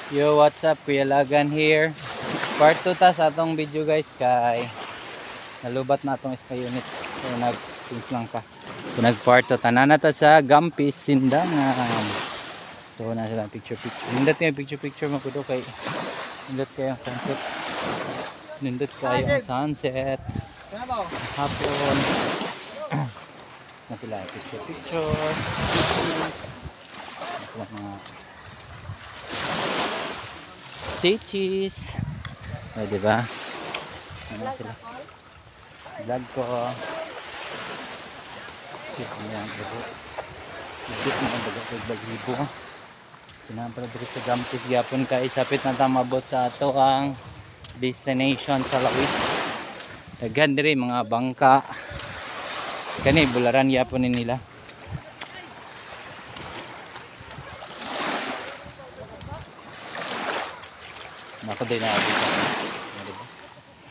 Yo, what's up? Kuya Lagan here. Part 2 ta sa atong video guys kay nalubat na atong iska unit. So nag-pins lang ka. So nag-part 2 tanan ta sa Gampis Sindangan. So na sila picture. Nindot yung picture mo kudo kay nindot kayo ang sunset. Nindot kayo ang sunset. Hapon. Na sila picture. Na sila mga cities. O, diba? Ano sila? Vlog ko. Ayan, ibig na ang bago-bago. Sinampala dito sa Gampis. Gyapon ka isapit na tamabot sa ato ang destination sa Lawis. Daghan diri mga bangka. Kani bularan gyapon ni nila. Ako din na abot.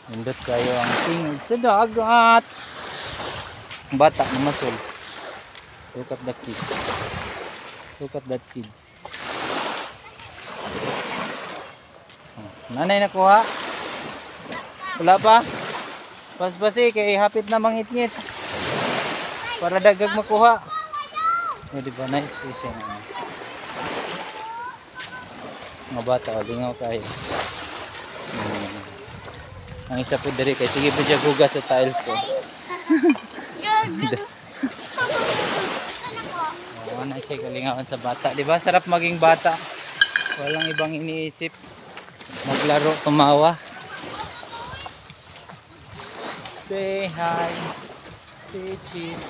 Nindot kayo ang tingog sa dagat. Bata na masul. Look at the kids. Look at that kids. Nanay nakuha? Wala pa? Pas-pasi kay hapit na mangit-ngit. Para dagag makuha. O diba nice fishing. Mga bata, lingaw kayo. Ang isa po diri kay sige po siya gugas sa tiles ko. Oh, na siya kalingawan sa bata. Di ba sarap maging bata? Walang ibang iniisip. Maglaro, tumawa. Say hi. Say cheese.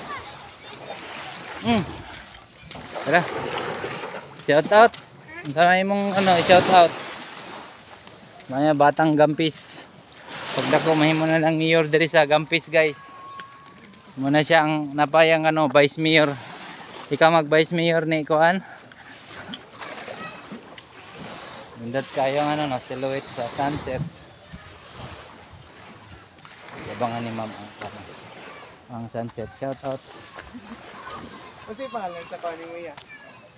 Tara. Shout out. Sa mong shout out. Mga batang Gampis. Pagdako mahimo na lang mayor diri sa Gampis guys. Muna siya ang napayang vice mayor. Ikaw mag vice mayor ni kuan. Mindot kayo silhouette sa sunset. Abangan ni ma'am ang sunset. Shout out. Kasi pangalan sa kanin mo yan?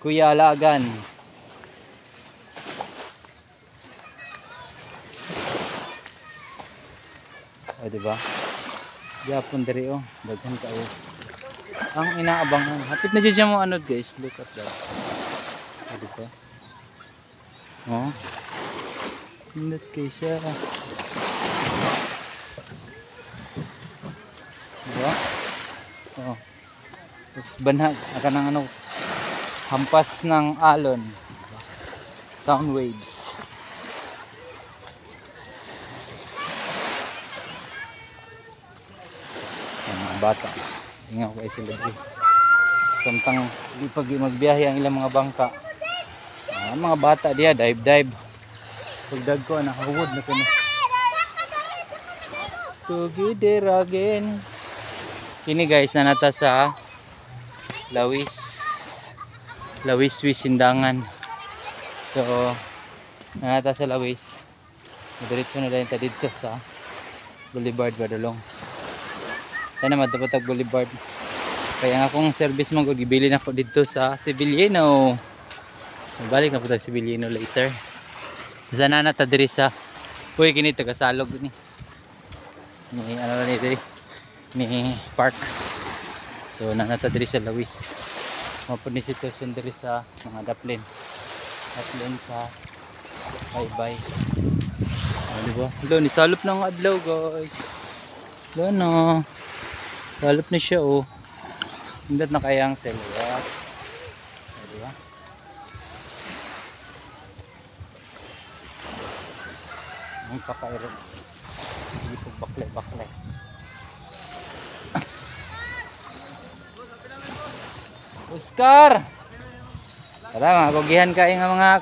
Kuya Lagan. O diba? Yapon diri daghan kayo. Ang inaabangan. Hapit na dyan siya mo guys. Look at that. O diba? Pindot kayo siya. Diba? Tapos banhag. Aka ng hampas ng alon. Sound waves. Bata. Ingaw kayo sila dito. Samtang pag magbiyahe ang ilang mga bangka. Mga bata diya, dive. Pagdag ko, nakahubod na kanya. Together again. Kini guys, nanata sa Lawis Sindangan. So, nanata sa Lawis. Diretso na rin dito sa Boulevard Badalong. Sana matapatag Boulevard. Kaya nga akong service mo gibili na po dito sa Sibiliano. Balik na po sa Sibiliano later. Sana na ta diri sa uy kini taga-salog ni. Ni ano ni diri ni park. So nanata diri sa Lawis. Mapo ni sitwasyon diri sa mga daplin. Daplin sa bye. Di ba? Doon isalop ng adlaw guys. Doon salop na siya Hindot na kayang silhouette. Diba? Ang kakairo. Hindi po bakle. Oscar! Tara mga kugihan kayo nga mga